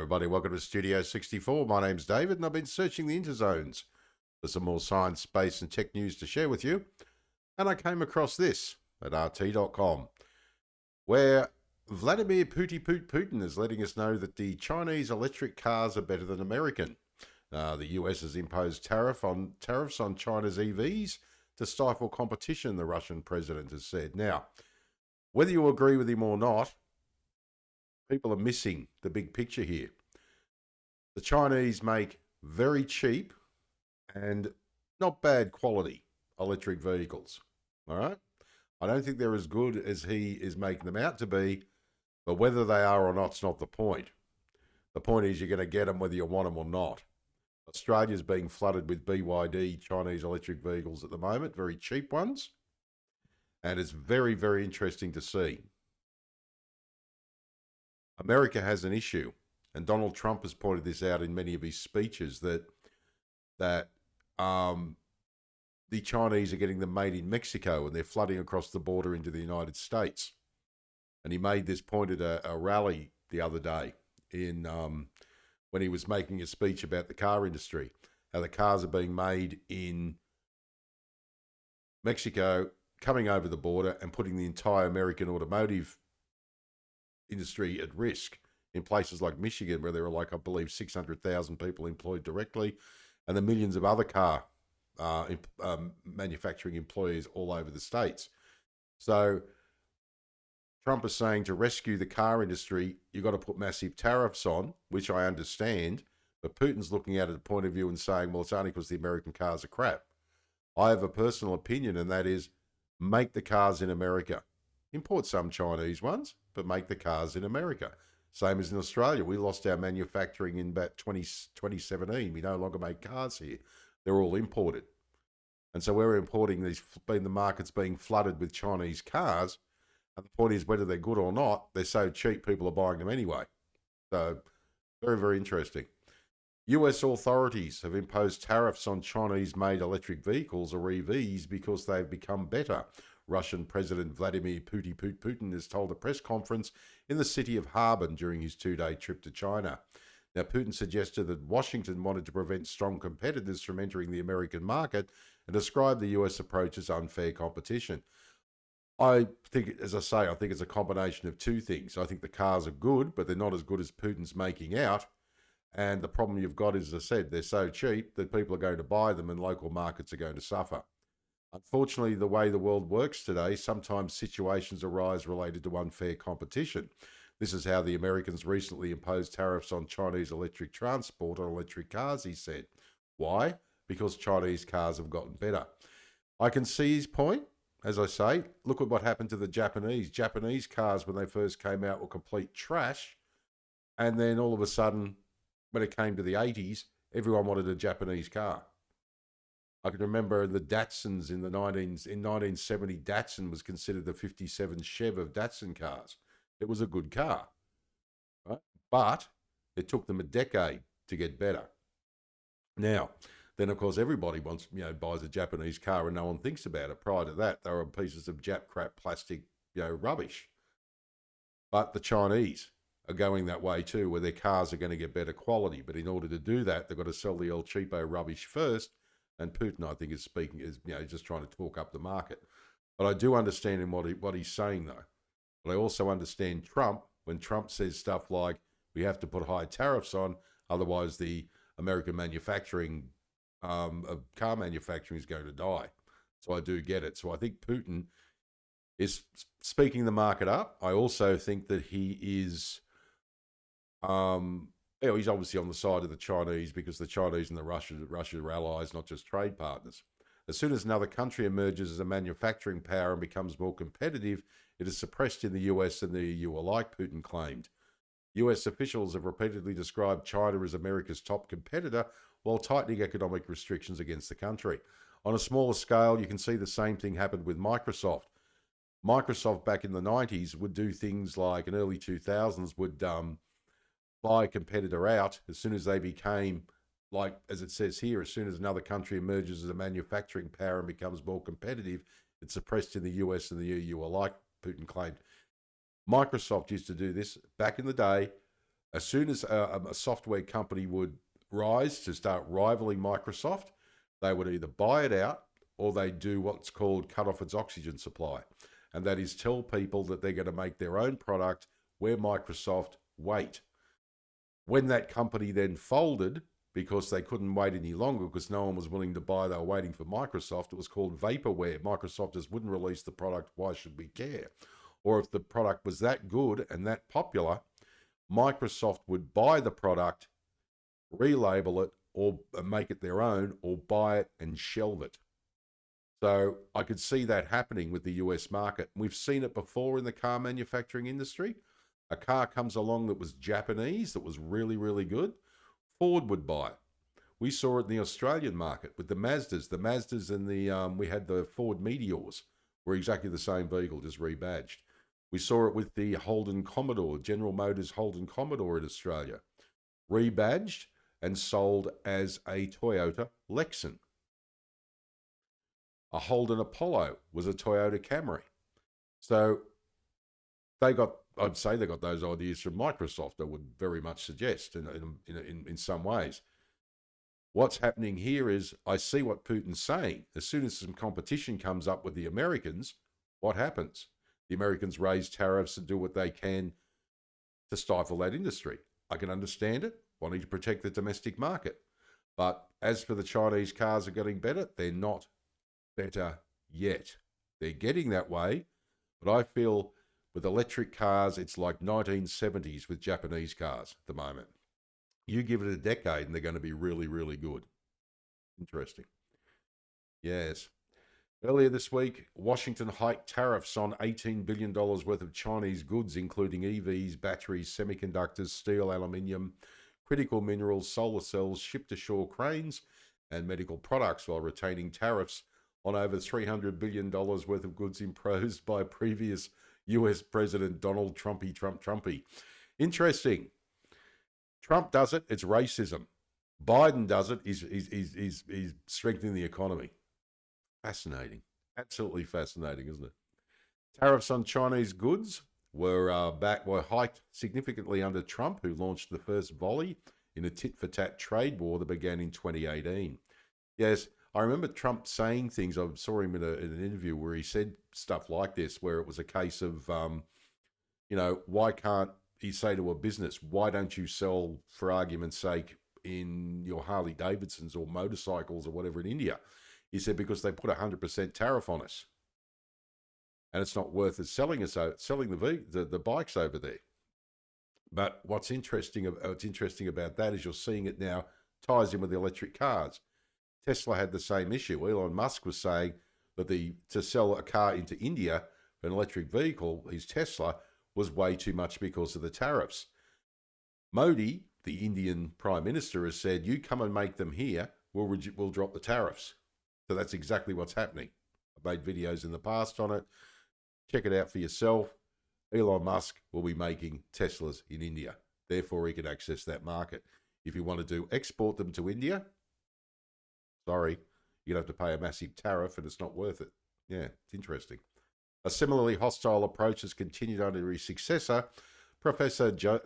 everybody. Welcome to Studio 64. My name's David, and I've been searching the interzones for some more science, space, and tech news to share with you. And I came across this at RT.com, where Vladimir Putin is letting us know that the Chinese electric cars are better than American. The US has imposed tariffs on China's EVs to stifle competition, the Russian president has said. Now, whether you agree with him or not, people are missing the big picture here. The Chinese make very cheap and not bad quality electric vehicles. All right? I don't think they're as good as he is making them out to be, but whether they are or not's not the point. The point is you're going to get them whether you want them or not. Australia's being flooded with BYD Chinese electric vehicles at the moment, very cheap ones, and it's very, very interesting to see. America has an issue, and Donald Trump has pointed this out in many of his speeches that the Chinese are getting them made in Mexico and they're flooding across the border into the United States. And he made this point at a rally the other day when he was making a speech about the car industry, how the cars are being made in Mexico, coming over the border and putting the entire American automotive industry at risk in places like Michigan, where there are I believe 600,000 people employed directly, and the millions of other car manufacturing employees all over the states. So Trump is saying to rescue the car industry, you've got to put massive tariffs on, which I understand, but Putin's looking at it at a point of view and saying, well, it's only because the American cars are crap. I have a personal opinion, and that is make the cars in America. Import some Chinese ones, but make the cars in America. Same as in Australia. We lost our manufacturing in about 2017. We no longer make cars here. They're all imported. And so we're importing these, the market's being flooded with Chinese cars. And the point is, whether they're good or not, they're so cheap, people are buying them anyway. So very, very interesting. US authorities have imposed tariffs on Chinese-made electric vehicles, or EVs, because they've become better. Russian President Vladimir Putin has told a press conference in the city of Harbin during his 2-day trip to China. Now, Putin suggested that Washington wanted to prevent strong competitors from entering the American market and described the US approach as unfair competition. I think, as I say, I think it's a combination of two things. I think the cars are good, but they're not as good as Putin's making out. And the problem you've got is, as I said, they're so cheap that people are going to buy them and local markets are going to suffer. Unfortunately, the way the world works today, sometimes situations arise related to unfair competition. This is how the Americans recently imposed tariffs on Chinese electric transport or electric cars, he said. Why? Because Chinese cars have gotten better. I can see his point. As I say, look at what happened to the Japanese. Japanese cars, when they first came out, were complete trash. And then all of a sudden, when it came to the 80s, everyone wanted a Japanese car. I can remember the Datsuns in 1970, Datsun was considered the 57 Chev of Datsun cars. It was a good car, right? But it took them a decade to get better. Now, then of course everybody buys a Japanese car and no one thinks about it. Prior to that, they were pieces of Jap crap, plastic, rubbish. But the Chinese are going that way too, where their cars are going to get better quality. But in order to do that, they've got to sell the El Cheapo rubbish first. And Putin, I think, is just trying to talk up the market. But I do understand him what he's saying, though. But I also understand Trump, when Trump says stuff like, we have to put high tariffs on, otherwise the American manufacturing, of car manufacturing is going to die. So I do get it. So I think Putin is speaking the market up. I also think that he is... he's obviously on the side of the Chinese because the Chinese and the Russia are allies, not just trade partners. As soon as another country emerges as a manufacturing power and becomes more competitive, it is suppressed in the US and the EU alike, Putin claimed. US officials have repeatedly described China as America's top competitor while tightening economic restrictions against the country. On a smaller scale, you can see the same thing happened with Microsoft. Microsoft back in the 90s would do things like, in early 2000s, would buy a competitor out as soon as they became, like as it says here, as soon as another country emerges as a manufacturing power and becomes more competitive, it's suppressed in the US and the EU alike, Putin claimed. Microsoft used to do this back in the day As soon as a software company would rise to start rivaling Microsoft, they would either buy it out or they do what's called cut off its oxygen supply. And that is tell people that they're going to make their own product where Microsoft wait. When that company then folded, because they couldn't wait any longer because no one was willing to buy, they were waiting for Microsoft, it was called vaporware. Microsoft just wouldn't release the product. Why should we care? Or if the product was that good and that popular, Microsoft would buy the product, relabel it, or make it their own, or buy it and shelve it. So I could see that happening with the US market. We've seen it before in the car manufacturing industry. A car comes along that was Japanese, that was really, really good. Ford would buy it. We saw it in the Australian market with the Mazdas. The Mazdas and we had the Ford Meteors were exactly the same vehicle, just rebadged. We saw it with the Holden Commodore, General Motors Holden Commodore in Australia, rebadged and sold as a Toyota Lexus. A Holden Apollo was a Toyota Camry. So I'd say they got those ideas from Microsoft, I would very much suggest in some ways. What's happening here is I see what Putin's saying. As soon as some competition comes up with the Americans, what happens? The Americans raise tariffs and do what they can to stifle that industry. I can understand it, wanting to protect the domestic market. But as for the Chinese cars are getting better, they're not better yet. They're getting that way, but I feel with electric cars, it's like 1970s with Japanese cars at the moment. You give it a decade and they're going to be really, really good. Interesting. Yes. Earlier this week, Washington hiked tariffs on $18 billion worth of Chinese goods, including EVs, batteries, semiconductors, steel, aluminium, critical minerals, solar cells, ship-to-shore cranes, and medical products, while retaining tariffs on over $300 billion worth of goods imposed by previous US President Donald Trumpy. Interesting. Trump does it, it's racism. Biden does it, he's strengthening the economy. Fascinating. Absolutely fascinating, isn't it? Tariffs on Chinese goods were hiked significantly under Trump, who launched the first volley in a tit-for-tat trade war that began in 2018. Yes, I remember Trump saying things. I saw him in an interview where he said stuff like this, where it was a case of, why can't he say to a business, why don't you sell, for argument's sake, in your Harley Davidsons or motorcycles or whatever in India? He said, because they put 100% tariff on us. And it's not worth it selling the bikes over there. But what's interesting about that is you're seeing it now ties in with the electric cars. Tesla had the same issue. Elon Musk was saying that to sell a car into India, an electric vehicle, his Tesla, was way too much because of the tariffs. Modi, the Indian Prime Minister, has said, you come and make them here, we'll drop the tariffs. So that's exactly what's happening. I've made videos in the past on it. Check it out for yourself. Elon Musk will be making Teslas in India. Therefore, he can access that market. If you want to export them to India, sorry, you'd have to pay a massive tariff and it's not worth it. Yeah, it's interesting. A similarly hostile approach has continued under his successor, Professor, dear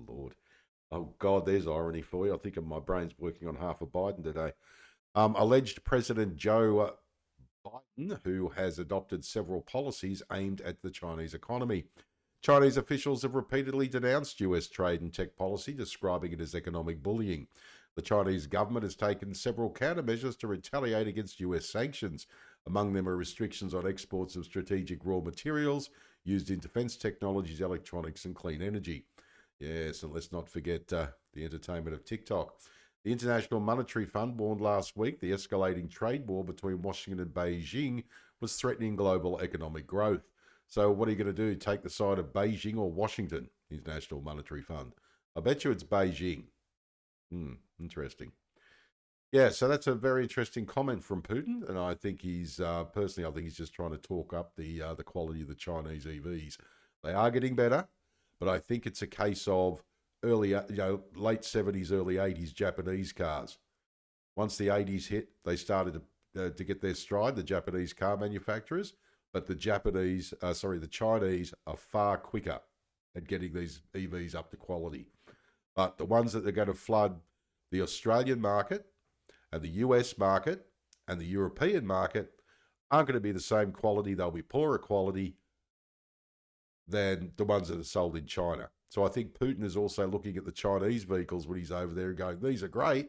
Lord. Oh, God, there's irony for you. I think my brain's working on half of Biden today. Alleged President Joe Biden, who has adopted several policies aimed at the Chinese economy. Chinese officials have repeatedly denounced US trade and tech policy, describing it as economic bullying. The Chinese government has taken several countermeasures to retaliate against US sanctions. Among them are restrictions on exports of strategic raw materials used in defense technologies, electronics, and clean energy. Yes, and let's not forget the entertainment of TikTok. The International Monetary Fund warned last week the escalating trade war between Washington and Beijing was threatening global economic growth. So what are you going to do? Take the side of Beijing or Washington? International Monetary Fund. I bet you it's Beijing. Interesting. Yeah, so that's a very interesting comment from Putin, and I think he's personally, I think he's just trying to talk up the quality of the Chinese EVs. They are getting better, but I think it's a case of late 70s, early 80s Japanese cars. Once the 80s hit, they started to get their stride, the Japanese car manufacturers, but the Chinese are far quicker at getting these EVs up to quality. But the ones that are going to flood the Australian market and the US market and the European market aren't going to be the same quality. They'll be poorer quality than the ones that are sold in China. So I think Putin is also looking at the Chinese vehicles when he's over there and going, these are great,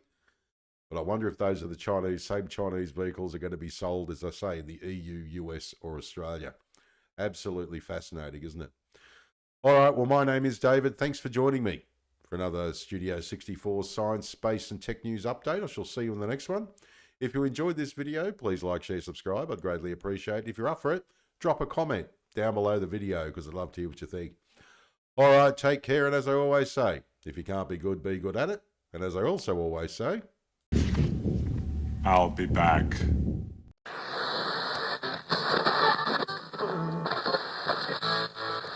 but I wonder if those are the same Chinese vehicles are going to be sold, as I say, in the EU, US, or Australia. Absolutely fascinating, isn't it? All right, well, my name is David. Thanks for joining me for another Studio 64 Science, Space, and Tech News update. I shall see you in the next one. If you enjoyed this video, please like, share, subscribe. I'd greatly appreciate it. If you're up for it, drop a comment down below the video because I'd love to hear what you think. All right, take care. And as I always say, if you can't be good at it. And as I also always say, I'll be back.